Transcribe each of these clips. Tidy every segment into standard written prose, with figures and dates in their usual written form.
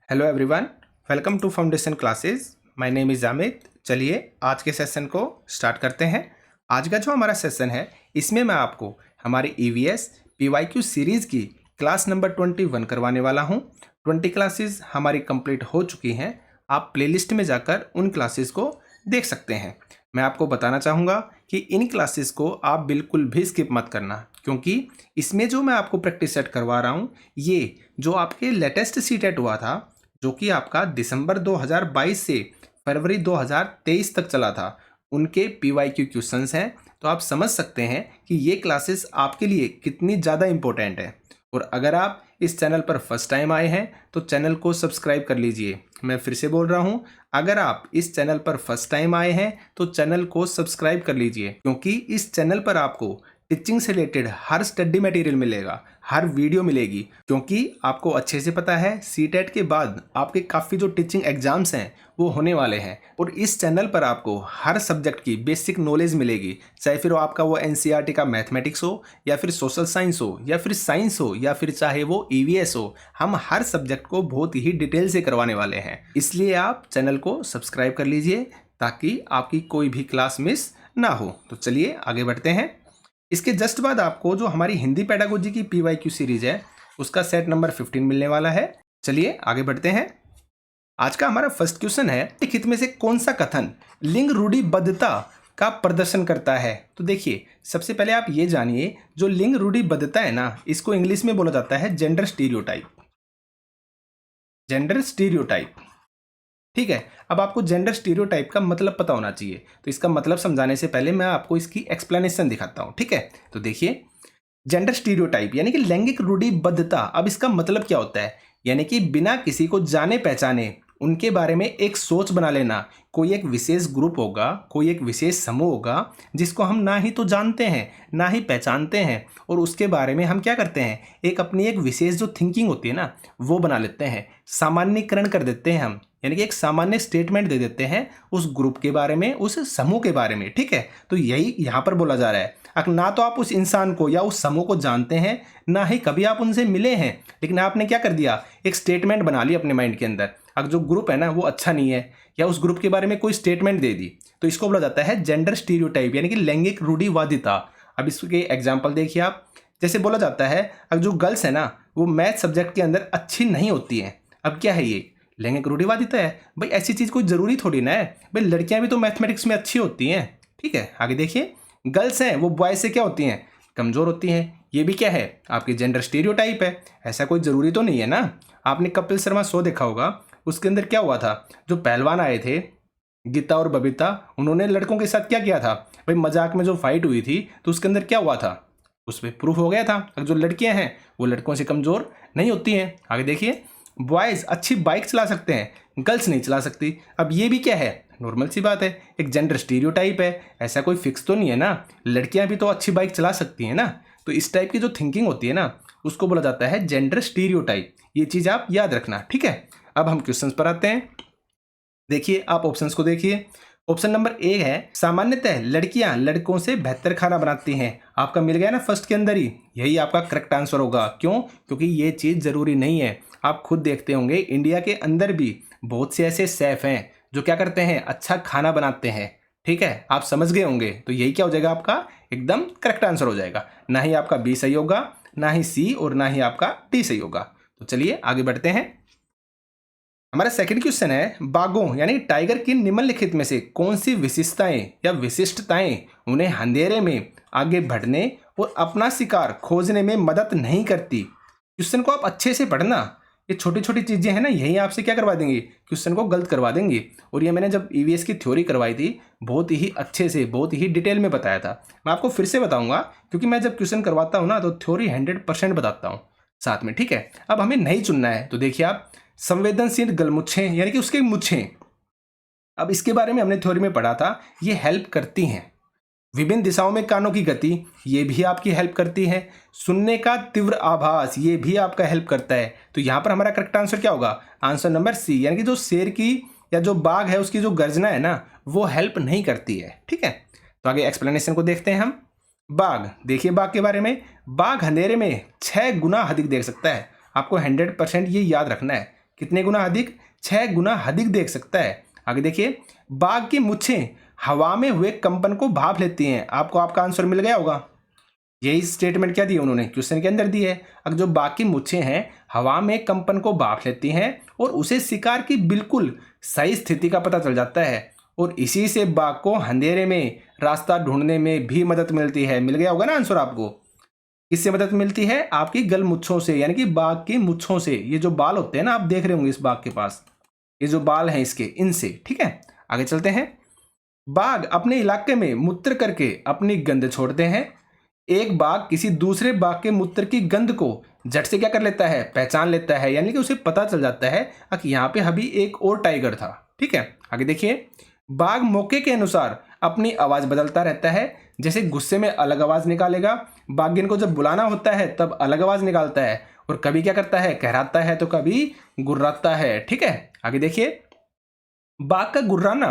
Hello everyone, welcome to foundation classes. My name is Amit. चलिए आज के सेशन को स्टार्ट करते हैं। आज का जो हमारा सेशन है इसमें मैं आपको हमारी ईवीएस पीवाईक्यू सीरीज़ की क्लास नंबर 21 करवाने वाला हूं। 20 क्लासेस हमारी कंप्लीट हो चुकी हैं। आप प्लेलिस्ट में जाकर उन क्लासेस को देख सकते हैं। मैं आपको बताना चाहूँगा कि इन क्लासेस को आप बिल्कुल भी स्किप मत करना, क्योंकि इसमें जो मैं आपको प्रैक्टिस सेट करवा रहा हूँ ये जो आपके लेटेस्ट सीटेट हुआ था, जो कि आपका दिसंबर 2022 से फरवरी 2023 तक चला था, उनके पीवाईक्यू क्वेश्चंस हैं। तो आप समझ सकते हैं कि ये क्लासेस आपके लिए कितनी ज़्यादा इम्पोर्टेंट है। और अगर आप इस चैनल पर फर्स्ट टाइम आए हैं तो चैनल को सब्सक्राइब कर लीजिए। मैं फिर से बोल रहा हूँ, अगर आप इस चैनल पर फर्स्ट टाइम आए हैं तो चैनल को सब्सक्राइब कर लीजिए, क्योंकि इस चैनल पर आपको टीचिंग से रिलेटेड हर स्टडी मटेरियल मिलेगा, हर वीडियो मिलेगी। क्योंकि आपको अच्छे से पता है सीटेट के बाद आपके काफ़ी जो टीचिंग एग्जाम्स हैं वो होने वाले हैं, और इस चैनल पर आपको हर सब्जेक्ट की बेसिक नॉलेज मिलेगी। चाहे फिर आपका वो एनसीईआरटी का मैथमेटिक्स हो, या फिर सोशल साइंस हो, या फिर साइंस हो, या फिर चाहे वो ईवीएस हो, हम हर सब्जेक्ट को बहुत ही डिटेल से करवाने वाले हैं। इसलिए आप चैनल को सब्सक्राइब कर लीजिए ताकि आपकी कोई भी क्लास मिस ना हो। तो चलिए आगे बढ़ते हैं। इसके जस्ट बाद आपको जो हमारी हिंदी पेडागोजी की पीवाईक्यू सीरीज है उसका सेट नंबर 15 मिलने वाला है। चलिए आगे बढ़ते हैं। आज का हमारा फर्स्ट क्वेश्चन है, निम्नलिखित में से कौन सा कथन लिंग रूढ़िबद्धता का प्रदर्शन करता है? तो देखिए, सबसे पहले आप ये जानिए, जो लिंग रूढ़िबद्धता है ना, इसको इंग्लिश में बोला जाता है जेंडर स्टीरियोटाइप। जेंडर स्टीरियोटाइप, ठीक है। अब आपको जेंडर स्टीरियोटाइप का मतलब पता होना चाहिए, तो इसका मतलब समझाने से पहले मैं आपको इसकी एक्सप्लेनेशन दिखाता हूं, ठीक है। तो देखिए, जेंडर स्टीरियोटाइप यानी कि लैंगिक रूढ़िबद्धता। अब इसका मतलब क्या होता है? यानी कि बिना किसी को जाने पहचाने उनके बारे में एक सोच बना लेना। कोई एक विशेष ग्रुप होगा, कोई एक विशेष समूह होगा जिसको हम ना ही तो जानते हैं ना ही पहचानते हैं, और उसके बारे में हम क्या करते हैं, एक अपनी एक विशेष जो थिंकिंग होती है ना वो बना लेते हैं, सामान्यीकरण कर देते हैं हम, यानी कि एक सामान्य स्टेटमेंट दे देते हैं उस ग्रुप के बारे में, उस समूह के बारे में, ठीक है। तो यही यहाँ पर बोला जा रहा है। ना तो आप उस इंसान को या उस समूह को जानते हैं, ना ही कभी आप उनसे मिले हैं, लेकिन आपने क्या कर दिया, एक स्टेटमेंट बना ली अपने माइंड के अंदर। अगर जो ग्रुप है ना वो अच्छा नहीं है, या उस ग्रुप के बारे में कोई स्टेटमेंट दे दी, तो इसको बोला जाता है जेंडर स्टीरियोटाइप, यानी कि लैंगिक रूढ़िवादिता। अब इसके एग्जाम्पल देखिए आप। जैसे बोला जाता है, अगर जो गर्ल्स है ना वो मैथ सब्जेक्ट के अंदर अच्छी नहीं होती हैं। अब क्या है ये? लैंगिक रूढ़िवादिता है। भाई ऐसी चीज़ कोई ज़रूरी थोड़ी ना है, भाई लड़कियां भी तो मैथमेटिक्स में अच्छी होती हैं, ठीक है। आगे देखिए, गर्ल्स हैं वो बॉयज से क्या होती हैं, कमज़ोर होती हैं। ये भी क्या है, आपकी जेंडर स्टीरियोटाइप है। ऐसा कोई ज़रूरी तो नहीं है ना। आपने कपिल शर्मा शो देखा होगा, उसके अंदर क्या हुआ था, जो पहलवान आए थे गीता और बबीता, उन्होंने लड़कों के साथ क्या किया था, भाई मजाक में जो फाइट हुई थी तो उसके अंदर क्या हुआ था, उस पर प्रूफ हो गया था जो लड़कियां हैं वो लड़कों से कमज़ोर नहीं होती हैं। आगे देखिए, बॉयज़ अच्छी बाइक चला सकते हैं, गर्ल्स नहीं चला सकती। अब ये भी क्या है, नॉर्मल सी बात है, एक जेंडर स्टीरियोटाइप है। ऐसा कोई फिक्स तो नहीं है ना, लड़कियां भी तो अच्छी बाइक चला सकती हैं ना। तो इस टाइप की जो थिंकिंग होती है ना उसको बोला जाता है जेंडर स्टीरियोटाइप। ये चीज़ आप याद रखना, ठीक है। अब हम क्वेश्चंस पर आते हैं। देखिए, आप ऑप्शंस को देखिए। ऑप्शन नंबर ए है, सामान्यतः लड़कियां लड़कों से बेहतर खाना बनाती हैं। आपका मिल गया ना फर्स्ट के अंदर ही, यही आपका करेक्ट आंसर होगा। क्यों? क्योंकि ये चीज़ ज़रूरी नहीं है। आप खुद देखते होंगे इंडिया के अंदर भी बहुत से ऐसे शेफ हैं जो क्या करते हैं, अच्छा खाना बनाते हैं, ठीक है। आप समझ गए होंगे, तो यही क्या हो जाएगा, आपका एकदम करेक्ट आंसर हो जाएगा। ना ही आपका बी सही होगा, ना ही सी, और ना ही आपका डी सही होगा। तो चलिए आगे बढ़ते हैं। हमारा सेकंड क्वेश्चन है, बाघों यानी टाइगर की निम्नलिखित में से कौन सी विशेषताएं या विशिष्टताएं उन्हें अंधेरे में आगे बढ़ने और अपना शिकार खोजने में मदद नहीं करती? क्वेश्चन को आप अच्छे से पढ़ना। ये छोटी छोटी चीजें हैं ना, यही आपसे क्या करवा देंगी, क्वेश्चन को गलत करवा देंगी। और ये मैंने जब ईवीएस की थ्योरी करवाई थी बहुत ही अच्छे से, बहुत ही डिटेल में बताया था। मैं आपको फिर से बताऊंगा, क्योंकि मैं जब क्वेश्चन करवाता हूँ ना तो थ्योरी 100% बताता हूँ साथ में, ठीक है। अब हमें नहीं चुनना है, तो देखिए आप, संवेदनशील गलमुच्छें यानी कि उसके मुच्छें। अब इसके बारे में हमने थ्योरी में पढ़ा था, ये हेल्प करती हैं। विभिन्न दिशाओं में कानों की गति, ये भी आपकी हेल्प करती है। सुनने का तीव्र आभास, ये भी आपका हेल्प करता है। तो यहाँ पर हमारा करेक्ट आंसर क्या होगा, आंसर नंबर सी, यानी कि जो शेर की या जो बाघ है उसकी जो गर्जना है ना वो हेल्प नहीं करती है, ठीक है। तो आगे एक्सप्लेनेशन को देखते हैं हम। बाघ, देखिए बाघ के बारे में, बाघ अंधेरे में 6 गुना अधिक देख सकता है। आपको 100% ये याद रखना है। कितने गुना अधिक? 6 गुना अधिक देख सकता है। आगे देखिए, बाघ की मूछें हवा में हुए कंपन को भाप लेती हैं। आपको आपका आंसर मिल गया होगा। यही स्टेटमेंट क्या दी उन्होंने, क्वेश्चन के अंदर दी है। अगर जो बाघ की मूछें हैं हवा में कंपन को भाप लेती हैं और उसे शिकार की बिल्कुल सही स्थिति का पता चल जाता है, और इसी से बाघ को अंधेरे में रास्ता ढूंढने में भी मदद मिलती है। मिल गया होगा ना आंसर आपको। किससे मदद मिलती है? आपकी गल मुच्छों से, यानी कि बाघ की मुच्छों से। ये जो बाल होते हैं ना, आप देख रहे होंगे इस बाघ के पास, ये जो बाल हैं इसके, इनसे। ठीक है, आगे चलते हैं। बाघ अपने इलाके में मूत्र करके अपनी गंध छोड़ते हैं। एक बाघ किसी दूसरे बाघ के मूत्र की गंध को झट से क्या कर लेता है? पहचान लेता है, यानी कि उसे पता चल जाता है कि यहाँ पे अभी एक और टाइगर था। ठीक है, आगे देखिए। बाघ मौके के अनुसार अपनी आवाज बदलता रहता है। जैसे गुस्से में अलग आवाज निकालेगा, बाघिन को जब बुलाना होता है तब अलग आवाज निकालता है, और कभी क्या करता है? कहराता है तो कभी गुर्राता है। ठीक है, आगे देखिए। बाघ का गुर्राना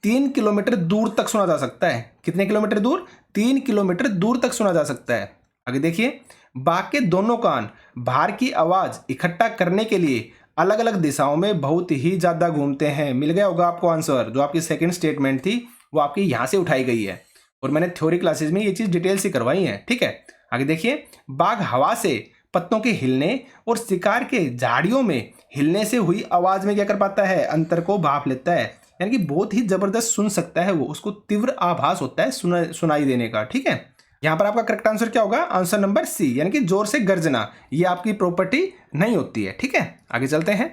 3 किलोमीटर दूर तक सुना जा सकता है। कितने किलोमीटर दूर? 3 किलोमीटर दूर तक सुना जा सकता है। आगे देखिए। बाघ के दोनों कान बाहर की आवाज इकट्ठा करने के लिए अलग अलग दिशाओं में बहुत ही ज्यादा घूमते हैं। मिल गया होगा आपको आंसर। जो आपकी सेकंड स्टेटमेंट थी वो आपकी यहां से उठाई गई है, और मैंने थ्योरी क्लासेस में ये चीज डिटेल से करवाई है। ठीक है, आगे देखिए। बाघ हवा से पत्तों के हिलने और शिकार के झाड़ियों में हिलने से हुई आवाज में क्या कर पाता है? अंतर को भाप लेता है, यानी कि बहुत ही जबरदस्त सुन सकता है वो। उसको तीव्र आभास होता है सुनाई देने का। ठीक है, यहां पर आपका करेक्ट आंसर क्या होगा? आंसर नंबर सी, यानी कि जोर से गर्जना। ये आपकी प्रॉपर्टी नहीं होती है। ठीक है, आगे चलते हैं।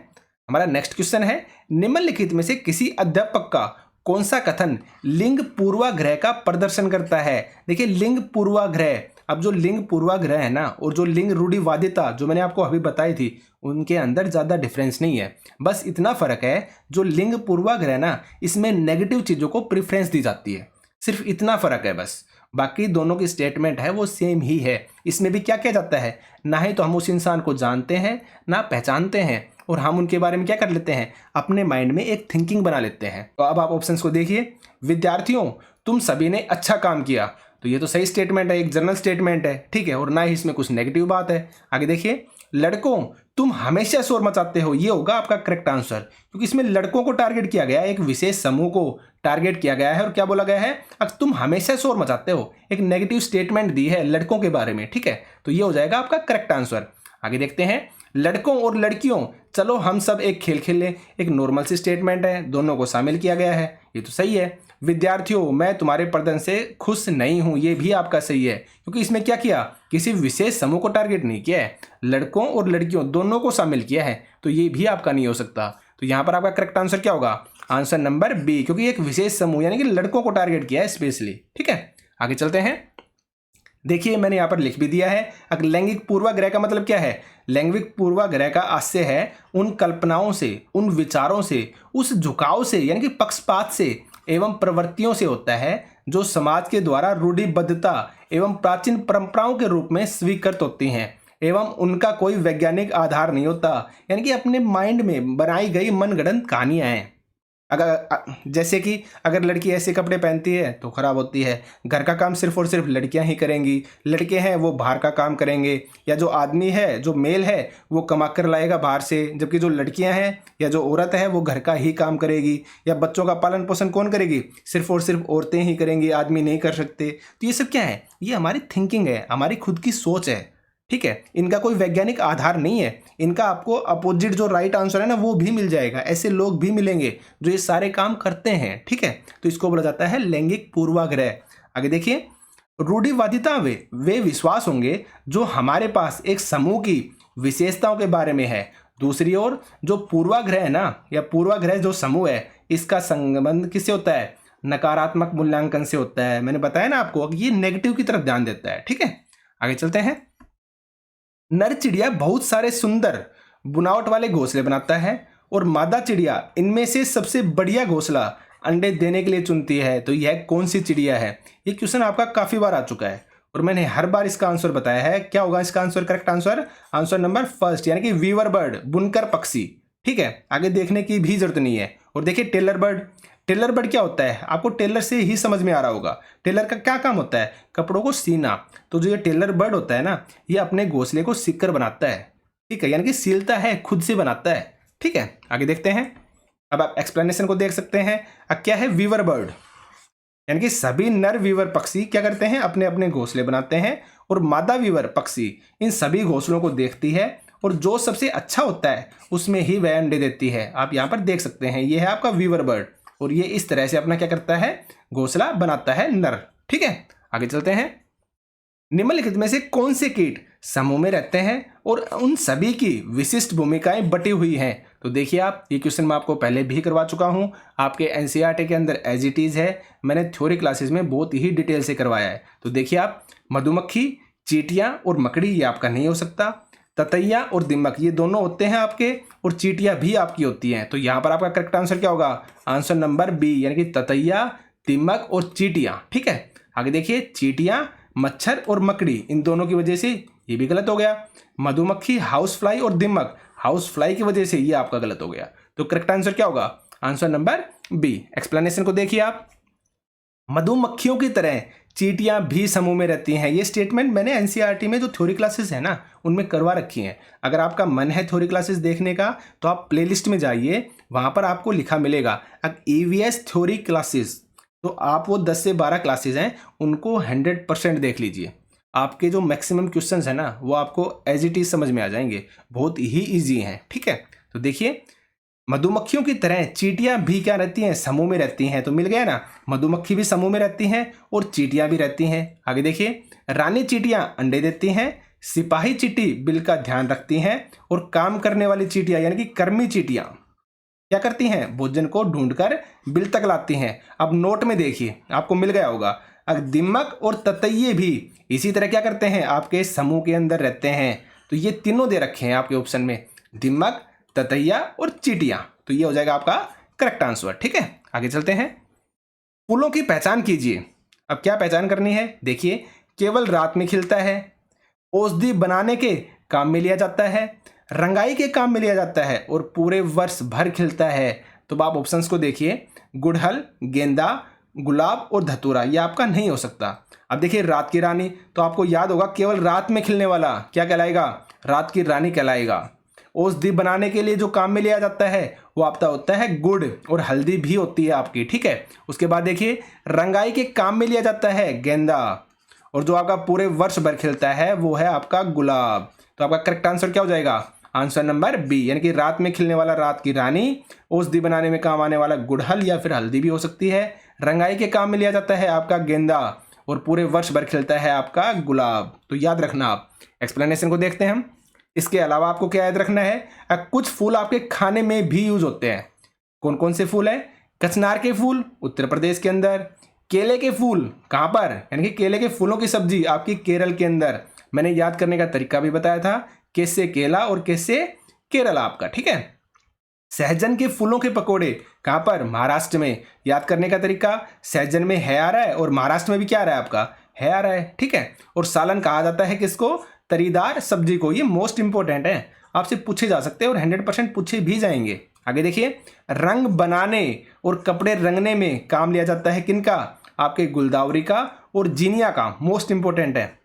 हमारा नेक्स्ट क्वेश्चन है, निम्नलिखित में से किसी अध्यापक का कौन सा कथन लिंग पूर्वाग्रह का प्रदर्शन करता है? देखिए, लिंग पूर्वाग्रह, अब जो लिंग पूर्वाग्रह है ना, और जो लिंग रूढ़िवादिता जो मैंने आपको अभी बताई थी, उनके अंदर ज्यादा डिफरेंस नहीं है। बस इतना फर्क है, जो लिंग पूर्वाग्रह ना, इसमें नेगेटिव चीजों को प्रेफरेंस दी जाती है। सिर्फ इतना फर्क है बस। बाकी दोनों की स्टेटमेंट है वो सेम ही है। इसमें भी क्या किया जाता है? ना ही तो हम उस इंसान को जानते हैं ना पहचानते हैं, और हम उनके बारे में क्या कर लेते हैं? अपने माइंड में एक थिंकिंग बना लेते हैं। तो अब आप ऑप्शंस को देखिए। विद्यार्थियों, तुम सभी ने अच्छा काम किया। तो ये तो सही स्टेटमेंट है, एक जनरल स्टेटमेंट है। ठीक है, और ना ही इसमें कुछ नेगेटिव बात है। आगे देखिए। लड़कों, तुम हमेशा शोर मचाते हो। ये होगा आपका करेक्ट आंसर, क्योंकि इसमें लड़कों को टारगेट किया गया है, एक विशेष समूह को टारगेट किया गया है। और क्या बोला गया है? अब तुम हमेशा शोर मचाते हो, एक नेगेटिव स्टेटमेंट दी है लड़कों के बारे में। ठीक है, तो ये हो जाएगा आपका करेक्ट आंसर। आगे देखते हैं। लड़कों और लड़कियों, चलो हम सब एक खेल खेल लें। एक नॉर्मल सी स्टेटमेंट है, दोनों को शामिल किया गया है, ये तो सही है। विद्यार्थियों, मैं तुम्हारे प्रदर्शन से खुश नहीं हूं, ये भी आपका सही है, क्योंकि इसमें क्या किया? किसी विशेष समूह को टारगेट नहीं किया है, लड़कों और लड़कियों दोनों को शामिल किया है, तो ये भी आपका नहीं हो सकता। तो यहां पर आपका करेक्ट आंसर क्या होगा? आंसर नंबर बी, क्योंकि एक विशेष समूह यानी कि लड़कों को टारगेट किया है स्पेशली। ठीक है, आगे चलते हैं। देखिए, मैंने यहां पर लिख भी दिया है। अब लैंगिक पूर्वाग्रह का मतलब क्या है? लैंगिक पूर्वाग्रह का आशय है उन कल्पनाओं से, उन विचारों से, उस झुकाव से, यानी कि पक्षपात से एवं प्रवृत्तियों से होता है जो समाज के द्वारा रूढ़िबद्धता एवं प्राचीन परंपराओं के रूप में स्वीकृत होती हैं, एवं उनका कोई वैज्ञानिक आधार नहीं होता, यानी कि अपने माइंड में बनाई गई मनगढ़ंत कहानियां हैं। जैसे कि अगर लड़की ऐसे कपड़े पहनती है तो खराब होती है, घर का काम सिर्फ और सिर्फ लड़कियां ही करेंगी, लड़के हैं वो बाहर का काम करेंगे, या जो आदमी है, जो मेल है, वो कमा कर लाएगा बाहर से, जबकि जो लड़कियां हैं या जो औरत है वो घर का ही काम करेगी, या बच्चों का पालन पोषण कौन करेगी? सिर्फ और सिर्फ औरतें ही करेंगी, आदमी नहीं कर सकते। तो ये सब क्या है? ये हमारी थिंकिंग है, हमारी खुद की सोच है। ठीक है, इनका कोई वैज्ञानिक आधार नहीं है। इनका आपको अपोजिट जो राइट आंसर है ना वो भी मिल जाएगा। ऐसे लोग भी मिलेंगे जो ये सारे काम करते हैं। ठीक है, तो इसको बोला जाता है लैंगिक पूर्वाग्रह। आगे देखिए। रूढ़िवादिता वे विश्वास होंगे जो हमारे पास एक समूह की विशेषताओं के बारे में है। दूसरी ओर जो पूर्वाग्रह है ना, या पूर्वाग्रह जो समूह है, इसका संबंध किससे होता है? नकारात्मक मूल्यांकन से होता है। मैंने बताया ना आपको, ये नेगेटिव की तरफ ध्यान देता है। ठीक है, आगे चलते हैं। नर चिड़िया बहुत सारे सुंदर बुनावट वाले घोंसले बनाता है, और मादा चिड़िया इनमें से सबसे बढ़िया घोंसला अंडे देने के लिए चुनती है। तो यह कौन सी चिड़िया है? ये क्वेश्चन आपका काफी बार आ चुका है, और मैंने हर बार इसका आंसर बताया है। क्या होगा इसका answer? Correct answer, answer number first, यानी कि वीवर बर्ड, बुनकर पक्षी। ठीक है, आगे देखने की भी जरूरत नहीं है। और देखिए टेलर बर्ड। टेलर बर्ड क्या होता है? आपको टेलर से ही समझ में आ रहा होगा। टेलर का क्या काम होता है? कपड़ों को सीना। तो जो ये टेलर बर्ड होता है ना, ये अपने घोंसले को सीकर बनाता है। ठीक है, यानी कि सीलता है, खुद से बनाता है। ठीक है, आगे देखते हैं। अब आप एक्सप्लेनेशन को देख सकते हैं। अब क्या है वीवर बर्ड, यानी कि सभी नर वीवर पक्षी क्या करते हैं, अपने अपने घोंसले बनाते हैं और मादा वीवर पक्षी इन सभी घोंसलों को देखती है और जो सबसे अच्छा होता है उसमें ही वह अंडे देती है। आप यहाँ पर देख सकते हैं, ये है आपका वीवर बर्ड और ये इस तरह से अपना क्या करता है, घोंसला बनाता है नर। ठीक है, आगे चलते हैं। निम्नलिखित में से कौन से कीट समूह में रहते हैं और उन सभी की विशिष्ट भूमिकाएं बटी हुई हैं। तो देखिए आप, ये क्वेश्चन मैं आपको पहले भी करवा चुका हूं, आपके एनसीईआरटी के अंदर एज इट इज है, मैंने थ्योरी क्लासेस में बहुत ही डिटेल से करवाया है। तो देखिए आप, मधुमक्खी, चींटियां और मकड़ी ये आपका नहीं हो सकता। ततैया और दीमक ये दोनों होते हैं आपके, और चींटियां भी आपकी होती हैं। तो यहाँ पर आपका करेक्ट आंसर क्या होगा, आंसर नंबर बी, यानी कि ततैया, दीमक और चींटियां। ठीक है, आगे देखिए, चींटियां, मच्छर और मकड़ी इन दोनों की वजह से ये भी गलत हो गया। मधुमक्खी, हाउस फ्लाई और दीमक हाउस फ्लाई की वजह से ये आपका गलत हो गया। तो करेक्ट आंसर क्या होगा, आंसर नंबर बी। एक्सप्लेनेशन को देखिए आप, मधुमक्खियों की तरह चींटियां भी समूह में रहती हैं। ये स्टेटमेंट मैंने एनसीईआरटी में जो थ्योरी क्लासेस है ना उनमें करवा रखी हैं। अगर आपका मन है थ्योरी क्लासेस देखने का तो आप प्लेलिस्ट में जाइए, वहां पर आपको लिखा मिलेगा ईवीएस थ्योरी क्लासेस। तो आप वो 10 से 12 क्लासेज हैं उनको 100% देख लीजिए। आपके जो मैक्सिमम क्वेश्चंस है ना वो आपको एज इट इज समझ में आ जाएंगे, बहुत ही इजी हैं। ठीक है, तो देखिए, मधुमक्खियों की तरह चींटियां भी क्या रहती हैं, समूह में रहती हैं। तो मिल गया ना, मधुमक्खी भी समूह में रहती हैं और चींटियां भी रहती हैं। आगे देखिए, रानी चींटियां अंडे देती हैं, सिपाही चींटी बिल का ध्यान रखती हैं और काम करने वाली चींटियां यानी कि कर्मी चींटियां क्या करती हैं, भोजन को ढूंढकर बिल तक लाती हैं। अब नोट में देखिए, आपको मिल गया होगा, अब दीमक और ततैये भी इसी तरह क्या करते हैं, आपके समूह के अंदर रहते हैं। तो ये तीनों दे रखे हैं आपके ऑप्शन में, दीमक, ततैया और चींटियां। तो ये हो जाएगा आपका करेक्ट आंसर। ठीक है, आगे चलते हैं। फूलों की पहचान कीजिए। अब क्या पहचान करनी है, देखिए, केवल रात में खिलता है, औषधि बनाने के काम में लिया जाता है, रंगाई के काम में लिया जाता है और पूरे वर्ष भर खिलता है। तो आप ऑप्शंस को देखिए, गुड़हल, गेंदा, गुलाब और धतूरा, ये आपका नहीं हो सकता। अब देखिए, रात की रानी, तो आपको याद होगा केवल रात में खिलने वाला क्या कहलाएगा, रात की रानी कहलाएगा। औषधि बनाने के लिए जो काम में लिया जाता है वो आपका होता है गुड़, और हल्दी भी होती है आपकी। ठीक है, उसके बाद देखिए, रंगाई के काम में लिया जाता है गेंदा, और जो आपका पूरे वर्ष भर खिलता है वो है आपका गुलाब। तो आपका करेक्ट आंसर क्या हो जाएगा, आंसर नंबर बी, यानी कि रात में खिलने वाला रात की रानी, औषधि बनाने में काम आने वाला गुड़हल या फिर हल्दी भी हो सकती है, रंगाई के काम में लिया जाता है आपका गेंदा, और पूरे वर्ष भर खिलता है आपका गुलाब। तो याद रखना आप। एक्सप्लेनेशन को देखते हैं हम। इसके अलावा आपको क्या याद रखना है, कुछ फूल आपके खाने में भी यूज होते हैं। कौन कौन से फूल हैं, कचनार के फूल उत्तर प्रदेश के अंदर, केले के फूल कहाँ पर, यानी कि केले के फूलों की सब्जी आपकी केरल के अंदर। मैंने याद करने का तरीका भी बताया था, कैसे केला और कैसे केरला आपका। ठीक है, सहजन के फूलों के पकोड़े कहाँ पर, महाराष्ट्र में। याद करने का तरीका, सहजन में है आ रहा है और महाराष्ट्र में भी क्या आ रहा है आपका, है आ रहा है। ठीक है, और सालन कहा जाता है किसको, तरीदार सब्जी को। ये मोस्ट इंपॉर्टेंट है, आपसे पूछे जा सकते हैं और 100% पूछे भी जाएंगे। आगे देखिए, रंग बनाने और कपड़े रंगने में काम लिया जाता है किनका, आपके गुलदावरी का और जीनिया का। मोस्ट इंपॉर्टेंट है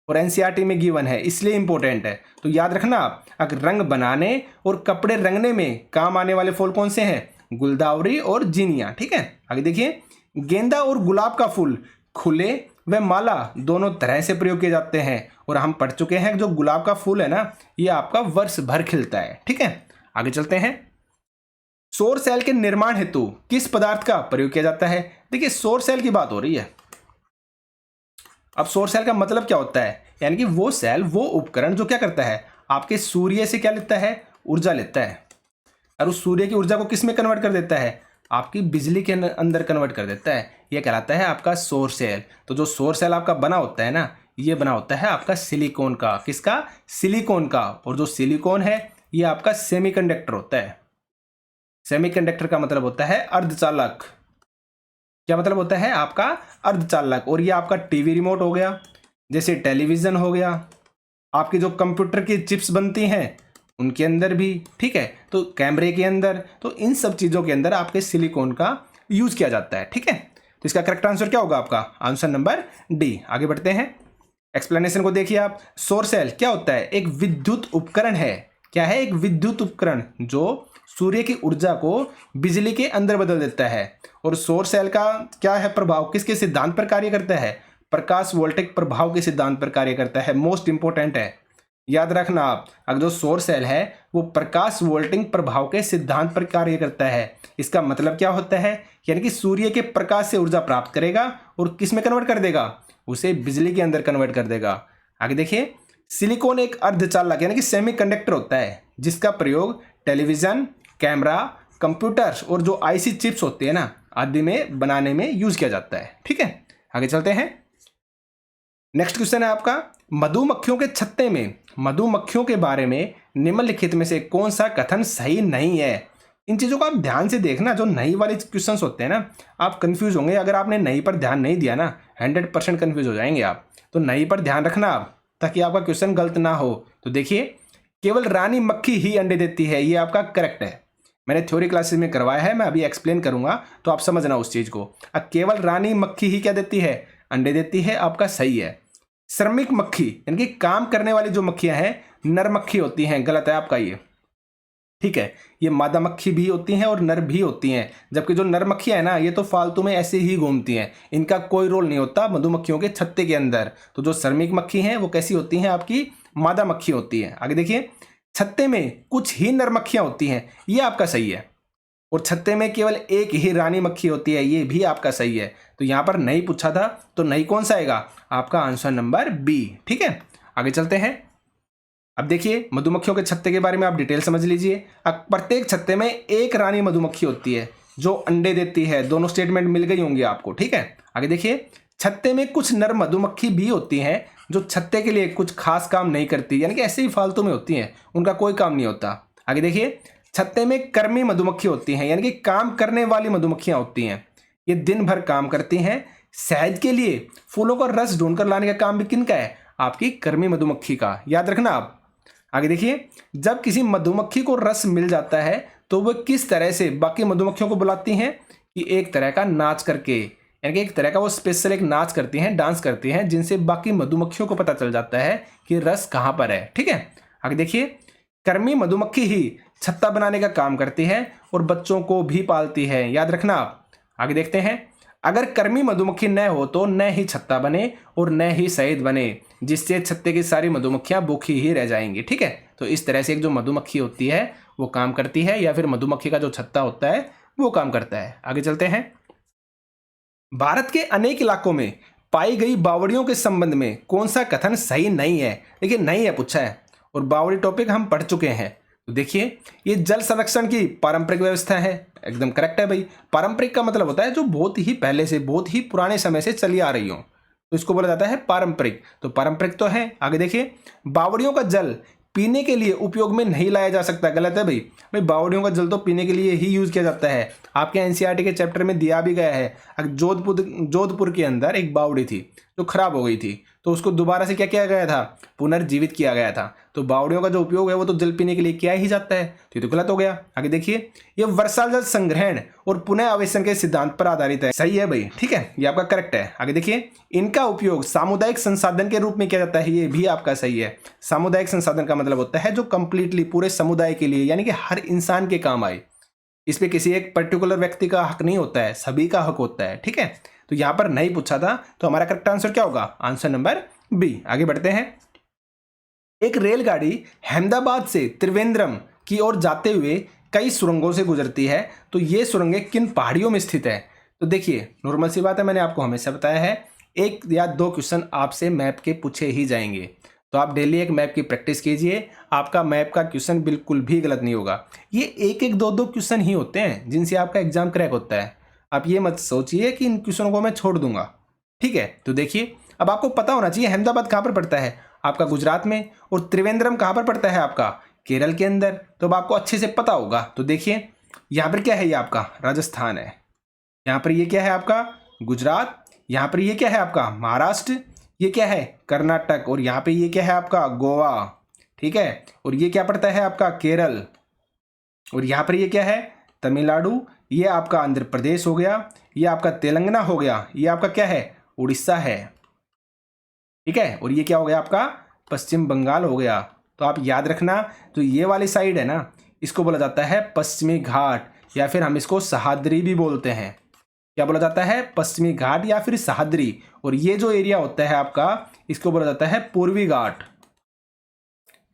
और एनसीईआरटी में गिवन है इसलिए इंपॉर्टेंट है। तो याद रखना आप, अगर रंग बनाने और कपड़े रंगने में काम आने वाले फूल कौन से हैं, गुलदावरी और जीनिया। ठीक है, आगे देखिए, गेंदा और गुलाब का फूल खुले व माला दोनों तरह से प्रयोग किए जाते हैं, और हम पढ़ चुके हैं जो गुलाब का फूल है ना ये आपका वर्ष भर खिलता है। ठीक है, आगे चलते हैं। सौर सेल के निर्माण हेतु किस पदार्थ का प्रयोग किया जाता है। देखिए, सौर सेल की बात हो रही है। अब सौर सेल का मतलब क्या होता है, यानी कि वो सेल, वो उपकरण जो क्या करता है, आपके सूर्य से क्या लेता है, ऊर्जा लेता है, और उस सूर्य की ऊर्जा को किस में कन्वर्ट कर देता है, आपकी बिजली के अंदर कन्वर्ट कर देता है। ये कहलाता है आपका सौर सेल। तो जो सौर सेल आपका बना होता है ना, ये बना होता है आपका सिलिकॉन का। किसका, सिलिकॉन का। और जो सिलिकॉन है ये आपका सेमीकंडक्टर होता है। सेमीकंडक्टर का मतलब होता है अर्धचालक। क्या मतलब होता है आपका, अर्धचालक। और ये आपका टीवी रिमोट हो गया, जैसे टेलीविजन हो गया, आपके जो कंप्यूटर की चिप्स बनती हैं उनके अंदर भी। ठीक है, तो कैमरे के अंदर, तो इन सब चीज़ों के अंदर आपके सिलिकॉन का यूज किया जाता है। ठीक है, तो इसका करेक्ट आंसर क्या होगा आपका, आंसर नंबर डी। आगे बढ़ते हैं, एक्सप्लेनेशन को देखिए आप। सौर सेल क्या होता है, एक विद्युत उपकरण है क्या है, एक विद्युत उपकरण जो सूर्य की ऊर्जा को बिजली के अंदर बदल देता है। और सौर सेल का क्या है प्रभाव, किसके सिद्धांत पर कार्य करता है, प्रकाश वोल्टिक प्रभाव के सिद्धांत पर कार्य करता है। मोस्ट इंपोर्टेंट है, याद रखना आप, अगर जो सौर सेल है वो प्रकाश वोल्टिक प्रभाव के सिद्धांत पर कार्य करता है। इसका मतलब क्या होता है, यानी कि सूर्य के प्रकाश से ऊर्जा प्राप्त करेगा और किस में कन्वर्ट कर देगा, उसे बिजली के अंदर कन्वर्ट कर देगा। आगे देखिए, सिलिकॉन एक अर्धचालक यानी कि सेमीकंडक्टर होता है जिसका प्रयोग टेलीविजन, कैमरा, कंप्यूटर्स और जो आईसी चिप्स होते हैं ना आदि में बनाने में यूज किया जाता है। ठीक है, आगे चलते हैं। नेक्स्ट क्वेश्चन है आपका, मधुमक्खियों के छत्ते में मधुमक्खियों के बारे में निम्नलिखित में से कौन सा कथन सही नहीं है। इन चीजों को आप ध्यान से देखना, जो नई वाले क्वेश्चंस होते हैं ना आप कंफ्यूज होंगे, अगर आपने नई पर ध्यान नहीं दिया ना 100% कंफ्यूज हो जाएंगे आप। तो नई पर ध्यान रखना आप, ताकि आपका क्वेश्चन गलत ना हो। तो देखिए, केवल रानी मक्खी ही अंडे देती है, ये आपका करेक्ट है। मैंने थ्योरी क्लासेस में करवाया है, मैं अभी एक्सप्लेन करूंगा तो आप समझना उस चीज को। अब केवल रानी मक्खी ही क्या देती है, अंडे देती है, आपका सही है। श्रमिक मक्खी यानी कि काम करने वाली जो मक्खियां हैं नर मक्खी होती हैं, गलत है आपका ये। ठीक है, ये मादा मक्खी भी होती हैं और नर भी होती हैं, जबकि जो नर मक्खियां है ना ये तो फालतू में ऐसे ही घूमती हैं, इनका कोई रोल नहीं होता मधुमक्खियों के छत्ते के अंदर। तो जो श्रमिक मक्खी हैं वो कैसी होती हैं, आपकी मादा मक्खी होती है। आगे देखिए, छत्ते में कुछ ही नर मक्खियां होती हैं, ये आपका सही है। और छत्ते में केवल एक ही रानी मक्खी होती है, ये भी आपका सही है। तो यहां पर नहीं पूछा था तो नहीं कौन सा आएगा, आपका आंसर नंबर बी। ठीक है, आगे चलते हैं। अब देखिए, मधुमक्खियों के छत्ते के बारे में आप डिटेल समझ लीजिए। अब प्रत्येक छत्ते में एक रानी मधुमक्खी होती है जो अंडे देती है। दोनों स्टेटमेंट मिल गई होंगी आपको। ठीक है, आगे देखिए, छत्ते में कुछ नर मधुमक्खी भी होती हैं जो छत्ते के लिए कुछ खास काम नहीं करती, यानी कि ऐसे ही फालतू में होती हैं, उनका कोई काम नहीं होता। आगे देखिए, छत्ते में कर्मी मधुमक्खी होती हैं, यानी कि काम करने वाली मधुमक्खियां होती हैं। ये दिन भर काम करती हैं। शहद के लिए फूलों का रस ढूंढकर लाने का काम भी किनका है, आपकी कर्मी मधुमक्खी का, याद रखना आप। आगे देखिए, जब किसी मधुमक्खी को रस मिल जाता है तो वह किस तरह से बाकी मधुमक्खियों को बुलाती हैं, कि एक तरह का नाच करके, यानी कि एक तरह का वो स्पेशल एक नाच करती हैं, डांस करती हैं, जिनसे बाकी मधुमक्खियों को पता चल जाता है कि रस कहाँ पर है। ठीक है, आगे देखिए, कर्मी मधुमक्खी ही छत्ता बनाने का काम करती है और बच्चों को भी पालती है, याद रखना आप। आगे देखते हैं, अगर कर्मी मधुमक्खी न हो तो न ही छत्ता बने और न ही शहद बने, जिससे छत्ते की सारी मधुमक्खियां भूखी ही रह जाएंगी। ठीक है, तो इस तरह से एक जो मधुमक्खी होती है वो काम करती है, या फिर मधुमक्खी का जो छत्ता होता है वो काम करता है। आगे चलते हैं। भारत के अनेक इलाकों में पाई गई बावड़ियों के संबंध में कौन सा कथन सही नहीं है, देखिए नहीं है पूछा है, और बावड़ी टॉपिक हम पढ़ चुके हैं। तो देखिए, ये जल संरक्षण की पारंपरिक व्यवस्था है, एकदम करेक्ट है भाई। पारंपरिक का मतलब होता है जो बहुत ही पहले से, बहुत ही पुराने समय से चली आ रही हो, तो इसको बोला जाता है पारंपरिक। तो पारंपरिक तो है। आगे देखिए, बावड़ियों का जल पीने के लिए उपयोग में नहीं लाया जा सकता, गलत है भाई। भाई बावड़ियों का जल तो पीने के लिए ही यूज किया जाता है, आपके एनसीईआरटी के चैप्टर में दिया भी गया है। जोधपुर के अंदर एक बावड़ी थी जो खराब हो गई थी, तो उसको दोबारा से क्या किया गया था, पुनर्जीवित किया गया था। तो बावड़ियों का जो उपयोग है वो तो जल पीने के लिए किया ही जाता है, तो ये तो गलत हो गया। आगे देखिए, ये वर्षा जल संग्रहण और पुनः आवेशन के सिद्धांत पर आधारित है, सही है भाई। ठीक है, ये आपका करेक्ट है। आगे देखिए, इनका उपयोग सामुदायिक संसाधन के रूप में किया जाता है, ये भी आपका सही है। सामुदायिक संसाधन का मतलब होता है जो कंप्लीटली पूरे समुदाय के लिए, यानी कि हर इंसान के काम आए। इस पे किसी एक पर्टिकुलर व्यक्ति का हक नहीं होता है, सभी का हक होता है। ठीक है, तो यहां पर नहीं पूछा था, तो हमारा करेक्ट आंसर क्या होगा, आंसर नंबर बी। आगे बढ़ते हैं। एक रेलगाड़ी अहमदाबाद से त्रिवेंद्रम की ओर जाते हुए कई सुरंगों से गुजरती है, तो ये सुरंगें किन पहाड़ियों में स्थित है। तो देखिए, नॉर्मल सी बात है, मैंने आपको हमेशा बताया है, एक या दो क्वेश्चन आपसे मैप के पूछे ही जाएंगे, तो आप डेली एक मैप की प्रैक्टिस कीजिए, आपका मैप का क्वेश्चन बिल्कुल भी गलत नहीं होगा। ये एक एक दो दो क्वेश्चन ही होते हैं जिनसे आपका एग्जाम क्रैक होता है। आप ये मत सोचिए कि इन क्वेश्चनों को मैं छोड़ दूंगा। ठीक है, तो देखिए, अब आपको पता होना चाहिए अहमदाबाद कहाँ पर पड़ता है, आपका गुजरात में, और त्रिवेंद्रम कहाँ पर पड़ता है, आपका केरल के अंदर। तो अब आपको अच्छे से पता होगा। तो देखिए, यहाँ पर क्या है, ये आपका राजस्थान है, यहाँ पर ये क्या है, आपका गुजरात, यहाँ पर ये क्या है, आपका महाराष्ट्र, ये क्या है, कर्नाटक, और यहाँ पे ये क्या है, आपका गोवा। ठीक है, और ये क्या पड़ता है, आपका केरल, और यहाँ पर ये क्या है, तमिलनाडु, ये आपका आंध्र प्रदेश हो गया, ये आपका तेलंगाना हो गया, ये आपका क्या है, उड़ीसा है। ठीक है, और ये क्या हो गया, आपका पश्चिम बंगाल हो गया। तो आप याद रखना, जो ये वाली साइड है ना, इसको बोला जाता है पश्चिमी घाट, या फिर हम इसको सह्याद्री भी बोलते हैं। क्या बोला जाता है? पश्चिमी घाट या फिर सह्याद्री। और ये जो एरिया होता है आपका, इसको बोला जाता है पूर्वी घाट।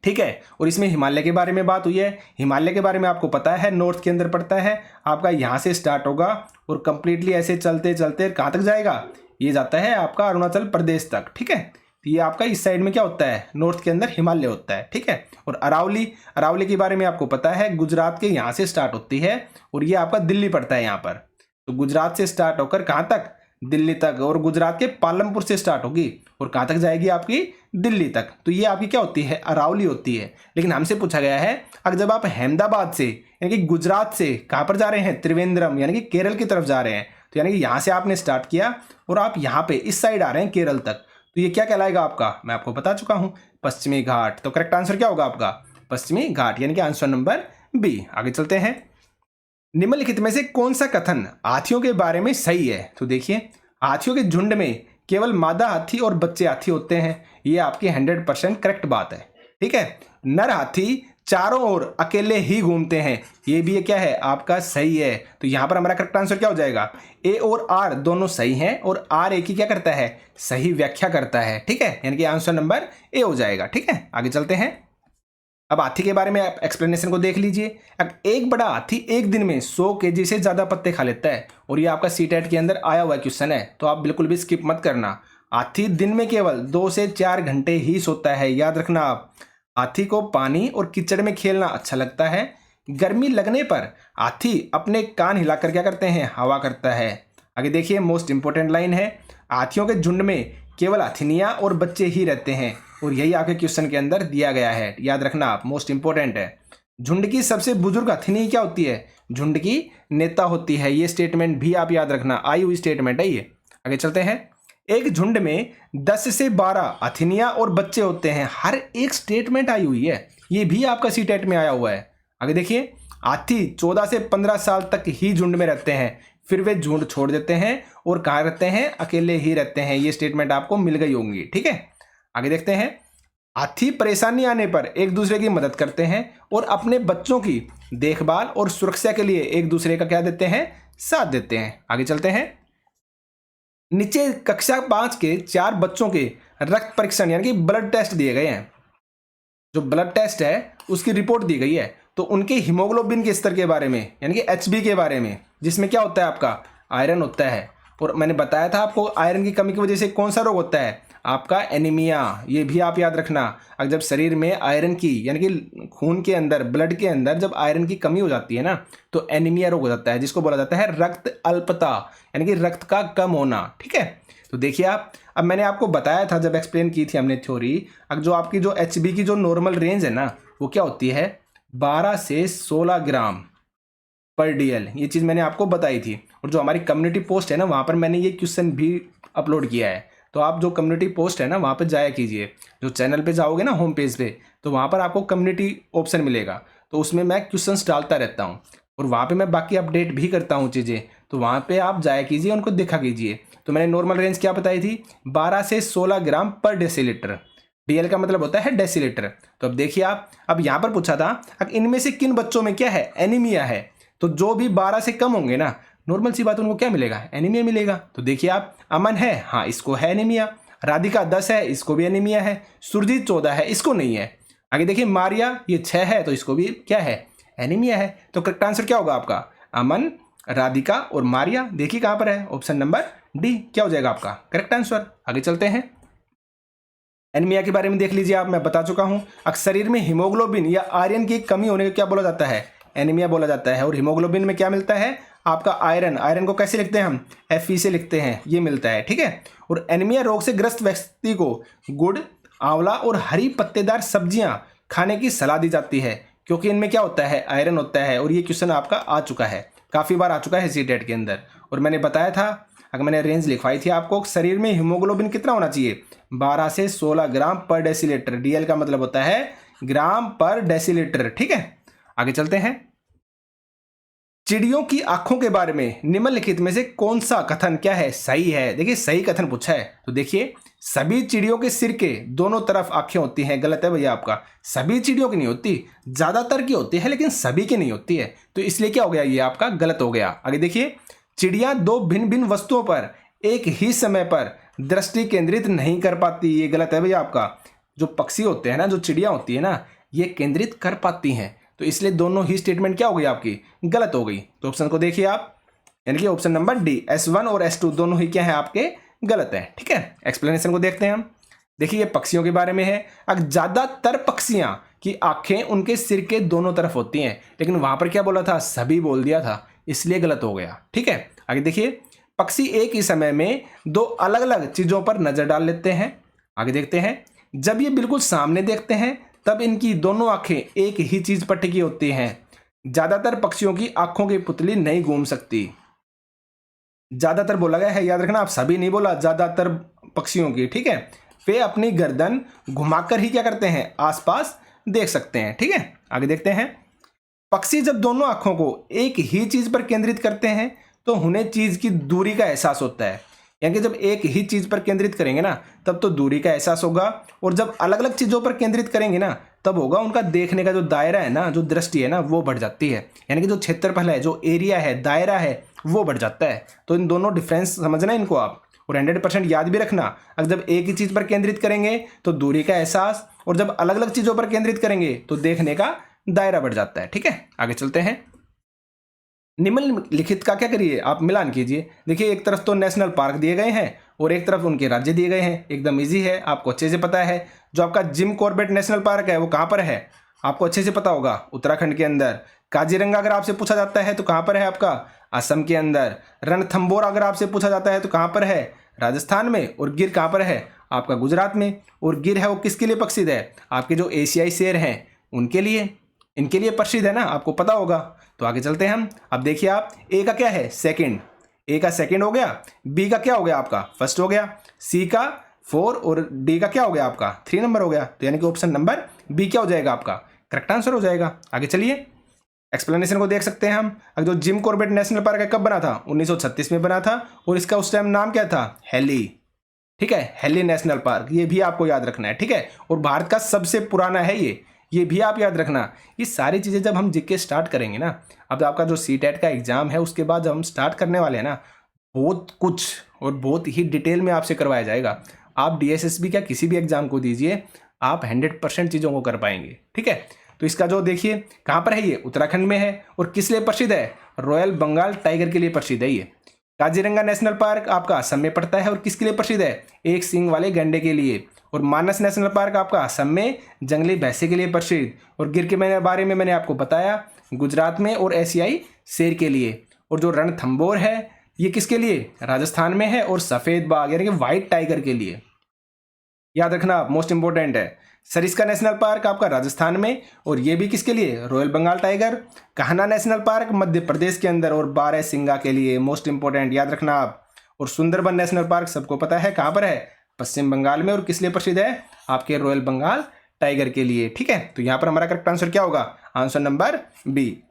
ठीक है। और इसमें हिमालय के बारे में बात हुई है। हिमालय के बारे में आपको पता है, नॉर्थ के अंदर पड़ता है आपका, यहाँ से स्टार्ट होगा और कंप्लीटली ऐसे चलते चलते कहाँ तक जाएगा? ये जाता है आपका अरुणाचल प्रदेश तक। ठीक है। तो ये आपका इस साइड में क्या होता है? नॉर्थ के अंदर हिमालय होता है। ठीक है। और अरावली, अरावली के बारे में आपको पता है, गुजरात के यहाँ से स्टार्ट होती है और ये आपका दिल्ली पड़ता है यहाँ पर। तो गुजरात से स्टार्ट होकर कहाँ तक? दिल्ली तक। और गुजरात के पालमपुर से स्टार्ट होगी और कहाँ तक जाएगी? आपकी दिल्ली तक। तो ये आपकी क्या होती है? अरावली होती है। लेकिन हमसे पूछा गया है, अगर जब आप अहमदाबाद से यानी कि गुजरात से कहाँ पर जा रहे हैं? त्रिवेंद्रम यानी कि केरल की तरफ जा रहे हैं, तो यानी कि यहाँ से आपने स्टार्ट किया और आप यहाँ पे इस साइड आ रहे हैं केरल तक, तो ये क्या कहलाएगा आपका? मैं आपको बता चुका हूँ, पश्चिमी घाट। तो करेक्ट आंसर क्या होगा आपका? पश्चिमी घाट, यानी कि आंसर नंबर बी। आगे चलते हैं। निम्नलिखित में से कौन सा कथन हाथियों के बारे में सही है? तो देखिए, हाथियों के झुंड में केवल मादा हाथी और बच्चे हाथी होते हैं, ये आपकी 100% करेक्ट बात है। ठीक है। नर हाथी चारों ओर अकेले ही घूमते हैं, ये भी क्या है? आपका सही है। तो यहां पर हमारा करेक्ट आंसर क्या हो जाएगा? ए और आर दोनों सही हैं और आर ए की क्या करता है? सही व्याख्या करता है। ठीक है। यानी कि आंसर नंबर ए हो जाएगा। ठीक है। आगे चलते हैं। अब हाथी के बारे में आप एक्सप्लेनेशन को देख लीजिए। अब एक बड़ा हाथी एक दिन में 100 केजी से ज्यादा पत्ते खा लेता है, और ये आपका सीटेट के अंदर आया हुआ क्वेश्चन है, तो आप बिल्कुल भी स्किप मत करना। हाथी दिन में केवल 2 से 4 घंटे ही सोता है, याद रखना आप। हाथी को पानी और कीचड़ में खेलना अच्छा लगता है। गर्मी लगने पर हाथी अपने कान हिलाकर क्या करते हैं? हवा करता है। आगे देखिए, मोस्ट इंपोर्टेंट लाइन है, हाथियों के झुंड में केवल हथिनियां और बच्चे ही रहते हैं, और यही आपके क्वेश्चन के अंदर दिया गया है, याद रखना आप, मोस्ट इंपोर्टेंट है। झुंड की सबसे बुजुर्ग हथिनी क्या होती है? झुंड की नेता होती है। ये स्टेटमेंट भी आप याद रखना, आई हुई स्टेटमेंट है ये। आगे चलते हैं। एक झुंड में 10 से 12 हथिनियां और बच्चे होते हैं, हर एक स्टेटमेंट आई हुई है, ये भी आपका सीटेट में आया हुआ है। आगे देखिए, हाथी 14 से 15 साल तक ही झुंड में रहते हैं, फिर वे झुंड छोड़ देते हैं और कहाँ रहते हैं? अकेले ही रहते हैं। ये स्टेटमेंट आपको मिल गई होंगी। ठीक है। आगे देखते हैं। हाथी परेशानी आने पर एक दूसरे की मदद करते हैं और अपने बच्चों की देखभाल और सुरक्षा के लिए एक दूसरे का क्या देते हैं? साथ देते हैं। आगे चलते हैं। नीचे कक्षा 5 के 4 बच्चों के रक्त परीक्षण यानी कि ब्लड टेस्ट दिए गए हैं। जो ब्लड टेस्ट है उसकी रिपोर्ट दी गई है, तो उनके हीमोग्लोबिन के स्तर के बारे में यानी कि एचबी के बारे में, जिसमें क्या होता है? आपका आयरन होता है। और मैंने बताया था आपको, आयरन की कमी की वजह से कौन सा रोग होता है? आपका एनीमिया। ये भी आप याद रखना। अगर जब शरीर में आयरन की यानी कि खून के अंदर, ब्लड के अंदर जब आयरन की कमी हो जाती है ना, तो एनीमिया रोग हो जाता है, जिसको बोला जाता है रक्त अल्पता, यानी कि रक्त का कम होना। ठीक है। तो देखिए आप, अब मैंने आपको बताया था जब एक्सप्लेन की थी हमने थ्योरी, अब जो आपकी जो एचबी की जो नॉर्मल रेंज है ना, वो क्या होती है? 12 से 16 ग्राम पर डीएल। ये चीज़ मैंने आपको बताई थी। और जो हमारी कम्युनिटी पोस्ट है ना, वहाँ पर मैंने ये क्वेश्चन भी अपलोड किया है। तो आप जो कम्युनिटी पोस्ट है ना, वहाँ पर जाया कीजिए। जो चैनल पे जाओगे ना, होम पेज पे, तो वहाँ पर आपको कम्युनिटी ऑप्शन मिलेगा, तो उसमें मैं क्वेश्चंस डालता रहता हूँ और वहाँ पे मैं बाकी अपडेट भी करता हूँ चीज़ें, तो वहाँ पे आप जाया कीजिए, उनको देखा कीजिए। तो मैंने नॉर्मल रेंज क्या बताई थी? 12 से 16 ग्राम पर डेसीलीटर। डीएल का मतलब होता है डेसीलीटर। तो अब देखिए आप, अब यहाँ पर पूछा था अब इनमें से किन बच्चों में क्या है? एनीमिया है। तो जो भी 12 से कम होंगे ना, नॉर्मल सी बात, उनको क्या मिलेगा? एनीमिया मिलेगा। तो देखिए आप, अमन है, हाँ इसको है एनीमिया। राधिका 10 है, इसको भी एनीमिया है। सुरजीत 14 है, इसको नहीं है। आगे देखिए, मारिया ये 6 है, तो इसको भी क्या है? एनीमिया है। तो करेक्ट आंसर क्या होगा आपका? अमन, राधिका और मारिया। देखिए कहां पर है? ऑप्शन नंबर डी क्या हो जाएगा आपका करेक्ट आंसर। आगे चलते हैं। एनीमिया के बारे में देख लीजिए आप, मैं बता चुका हूं। अक्सर शरीर में हीमोग्लोबिन या आयरन की कमी होने को क्या बोला जाता है? एनीमिया बोला जाता है। और हीमोग्लोबिन में क्या मिलता है? आपका आयरन। आयरन को कैसे लिखते हैं हम? Fe से लिखते हैं, ये मिलता है। ठीक है। और एनीमिया रोग से ग्रस्त व्यक्ति को गुड़, आंवला और हरी पत्तेदार सब्जियां खाने की सलाह दी जाती है, क्योंकि इनमें क्या होता है? आयरन होता है। और ये क्वेश्चन आपका आ चुका है, काफ़ी बार आ चुका है सीटेट के अंदर। और मैंने बताया था, अगर मैंने रेंज लिखवाई थी आपको, शरीर में हीमोग्लोबिन कितना होना चाहिए? 12 से 16 ग्राम पर डेसीलीटर। डीएल का मतलब होता है ग्राम पर डेसीलीटर। ठीक है। आगे चलते हैं। चिड़ियों की आंखों के बारे में निम्नलिखित में से कौन सा कथन क्या है सही है। देखिए सही कथन पूछा है, तो देखिए सभी चिड़ियों के सिर के दोनों तरफ आंखें होती हैं। गलत है भैया आपका, सभी चिड़ियों की नहीं होती, ज्यादातर की होती है लेकिन सभी की नहीं होती है, तो इसलिए क्या हो गया, ये आपका गलत हो गया। आगे देखिए, चिड़िया दो भिन्न भिन्न वस्तुओं पर एक ही समय पर दृष्टि केंद्रित नहीं कर पाती, ये गलत है भैया आपका। जो पक्षी होते हैं ना, जो चिड़िया होती है ना, ये केंद्रित कर पाती हैं, तो इसलिए दोनों ही स्टेटमेंट क्या हो गई आपकी, गलत हो गई। तो ऑप्शन को देखिए आप, यानी कि ऑप्शन नंबर डी S1 और S2 दोनों ही क्या है आपके, गलत है। ठीक है, एक्सप्लेनेशन को देखते हैं हम। देखिए ये पक्षियों के बारे में है। अब ज्यादातर पक्षियां की आंखें उनके सिर के दोनों तरफ होती हैं, लेकिन वहां पर क्या बोला था, सभी बोल दिया था, इसलिए गलत हो गया। ठीक है, आगे देखिए, पक्षी एक ही समय में दो अलग अलग चीजों पर नजर डाल लेते हैं। आगे देखते हैं, जब ये बिल्कुल सामने देखते हैं तब इनकी दोनों आंखें एक ही चीज पर टिकी होती हैं। ज्यादातर पक्षियों की आंखों की पुतली नहीं घूम सकती। ज्यादातर बोला गया है, याद रखना, आप सभी नहीं बोला, ज्यादातर पक्षियों की। ठीक है, वे अपनी गर्दन घुमाकर ही क्या करते हैं, आसपास देख सकते हैं। ठीक है, आगे देखते हैं, पक्षी जब दोनों आंखों को एक ही चीज पर केंद्रित करते हैं तो उन्हें चीज की दूरी का एहसास होता है। यानी कि जब एक ही चीज पर केंद्रित करेंगे ना तब तो दूरी का एहसास होगा, और जब अलग अलग चीजों पर केंद्रित करेंगे ना तब होगा उनका देखने का जो दायरा है ना, जो दृष्टि है ना, वो बढ़ जाती है। यानी कि जो क्षेत्रफल है, जो एरिया है, दायरा है, वो बढ़ जाता है। तो इन दोनों डिफरेंस समझना इनको आप, और 100% याद भी रखना। अगर जब एक ही चीज पर केंद्रित करेंगे तो दूरी का एहसास, और जब अलग अलग चीजों पर केंद्रित करेंगे तो देखने का दायरा बढ़ जाता है। ठीक है, आगे चलते हैं। निम्नलिखित का क्या करिए आप, मिलान कीजिए। देखिए एक तरफ तो नेशनल पार्क दिए गए हैं और एक तरफ उनके राज्य दिए गए हैं, एकदम इजी है, आपको अच्छे से पता है। जो आपका जिम कॉर्बेट नेशनल पार्क है वो कहाँ पर है, आपको अच्छे से पता होगा, उत्तराखंड के अंदर। काजीरंगा अगर आपसे पूछा जाता है तो कहाँ पर है आपका, असम के अंदर। रणथंबोर अगर आपसे पूछा जाता है तो कहाँ पर है, राजस्थान में। और गिर कहाँ पर है, आपका गुजरात में। और गिर है वो किसके लिए प्रसिद्ध है, आपके जो एशियाई शेर हैं उनके लिए, इनके लिए प्रसिद्ध है ना, आपको पता होगा। तो आगे चलते हैं हम। अब देखिए आप, ए का क्या है, सेकंड, ए का सेकंड हो गया, बी का क्या हो गया आपका, फर्स्ट हो गया, सी का 4 और डी का क्या हो गया आपका 3 नंबर हो गया। तो यानी कि ऑप्शन नंबर बी क्या हो जाएगा आपका, करेक्ट आंसर हो जाएगा। आगे चलिए, एक्सप्लेनेशन को देख सकते हैं हम। अगर जो जिम कॉर्बेट नेशनल पार्क है कब बना था, 1936 में बना था, और इसका उस टाइम नाम क्या था, हेली। ठीक है, हेली नेशनल पार्क, ये भी आपको याद रखना है। ठीक है, और भारत का सबसे पुराना है ये भी आप याद रखना। ये सारी चीज़ें जब हम जीके स्टार्ट करेंगे ना, अब आपका जो सीटेट का एग्जाम है उसके बाद जब हम स्टार्ट करने वाले हैं ना, बहुत कुछ और बहुत ही डिटेल में आपसे करवाया जाएगा। आप DSSB का किसी भी एग्जाम को दीजिए, आप 100% चीज़ों को कर पाएंगे। ठीक है, तो इसका जो देखिए कहाँ पर है, ये उत्तराखंड में है, और किस लिए प्रसिद्ध है, रॉयल बंगाल टाइगर के लिए प्रसिद्ध है ये। काजीरंगा नेशनल पार्क आपका असम में पड़ता है, और किसके लिए प्रसिद्ध है, एक सींग वाले गैंडे के लिए। और मानस नेशनल पार्क आपका असम में जंगली भैंसे के लिए प्रसिद्ध। और गिर के बारे में मैंने आपको बताया, गुजरात में, और एशियाई शेर के लिए। और जो रणथंबोर है ये किसके लिए, राजस्थान में है, और सफेद बाघ यानी कि व्हाइट टाइगर के लिए। याद रखना आप, मोस्ट इंपोर्टेंट है। सरिस्का नेशनल पार्क आपका राजस्थान में, और ये भी किसके लिए, royal Bengal tiger. Kanha national park Madhya Pradesh के अंदर, और बारहसिंगा के लिए, मोस्ट इंपोर्टेंट, याद रखना आप। और सुंदरबन नेशनल पार्क सबको पता है कहाँ पर है, पश्चिम बंगाल में, और किस लिए प्रसिद्ध है, आपके रॉयल बंगाल टाइगर के लिए। ठीक है, तो यहां पर हमारा करेक्ट आंसर क्या होगा, आंसर नंबर बी।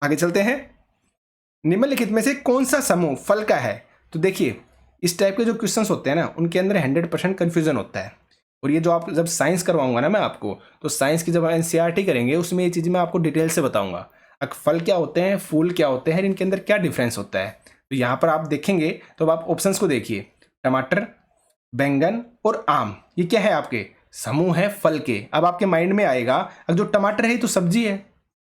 आगे चलते हैं, निम्नलिखित में से कौन सा समूह फल का है। तो देखिए इस टाइप के जो क्वेश्चंस होते हैं ना, उनके अंदर 100% कंफ्यूजन होता है। और ये जो आप जब साइंस करवाऊंगा ना मैं आपको, तो साइंस की जब NCERT करेंगे उसमें ये चीज़ मैं आपको डिटेल से बताऊंगा। फल क्या होते हैं, फूल क्या होते हैं, इनके अंदर क्या डिफरेंस होता है। तो यहाँ पर आप देखेंगे तो अब आप ऑप्शंस को देखिए, टमाटर, बैंगन और आम, ये क्या है, आपके समूह है फल के। अब आपके माइंड में आएगा, अब जो टमाटर है ये तो सब्जी है,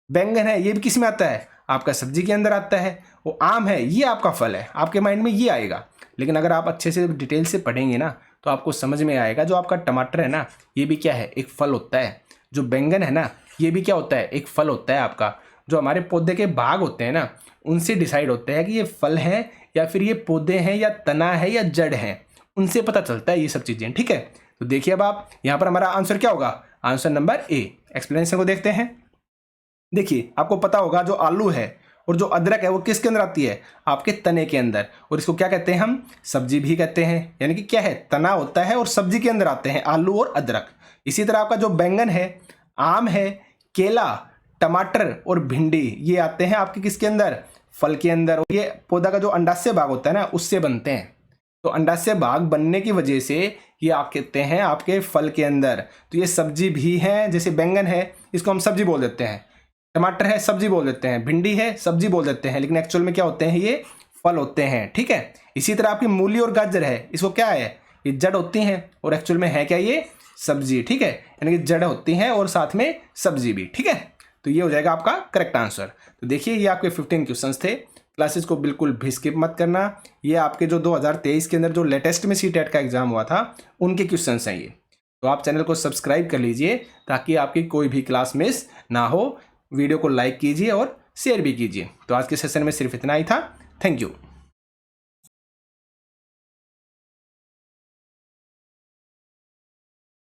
बैंगन है ये भी किस में आता है, आपका सब्जी के अंदर आता है, वो आम है ये आपका फल है, आपके माइंड में ये आएगा। लेकिन अगर आप अच्छे से डिटेल से पढ़ेंगे ना तो आपको समझ में आएगा, जो आपका टमाटर है ना ये भी क्या है, एक फल होता है। जो बैंगन है ना ये भी क्या होता है, एक फल होता है आपका। जो हमारे पौधे के भाग होते हैं ना, उनसे डिसाइड होता है कि ये फल है या फिर ये पौधे हैं या तना है या जड़ है, उनसे पता चलता है ये सब चीज़ें। ठीक है, तो देखिए अब आप यहाँ पर हमारा आंसर क्या होगा, आंसर नंबर ए। एक्सप्लेनेशन को देखते हैं। देखिए आपको पता होगा जो आलू है और जो अदरक है वो किसके अंदर आती है, आपके तने के अंदर। और इसको क्या कहते हैं हम, सब्जी भी कहते हैं। यानी कि क्या है, तना होता है और सब्जी के अंदर आते हैं आलू और अदरक। इसी तरह आपका जो बैंगन है, आम है, केला, टमाटर और भिंडी ये आते हैं आपके किसके अंदर, फल के अंदर। और ये पौधा का जो अंडाशय भाग होता है ना उससे बनते हैं। तो अंडाशय भाग बनने की वजह से ये आप कहते हैं आपके फल के अंदर। तो ये सब्जी भी है, जैसे बैंगन है इसको हम सब्जी बोल देते हैं, टमाटर है सब्जी बोल देते हैं, भिंडी है सब्जी बोल देते हैं, लेकिन एक्चुअल में क्या होते हैं, ये फल होते हैं। ठीक है। इसी तरह आपकी मूली और गाजर है, इसको क्या है, ये जड़ होती हैं और एक्चुअल में है क्या, ये सब्जी। ठीक है, यानी कि जड़ होती हैं और साथ में सब्जी भी। ठीक है, तो ये हो जाएगा आपका करेक्ट आंसर। तो देखिए ये आपके 15 क्वेश्चंस थे। क्लासेस को बिल्कुल भी स्किप मत करना। ये आपके जो 2023 के अंदर जो लेटेस्ट में सीटेट का एग्जाम हुआ था उनके क्वेश्चंस हैं ये। तो आप चैनल को सब्सक्राइब कर लीजिए ताकि आपकी कोई भी क्लास मिस ना हो। वीडियो को लाइक कीजिए और शेयर भी कीजिए। तो आज के सेशन में सिर्फ इतना ही था। Thank you.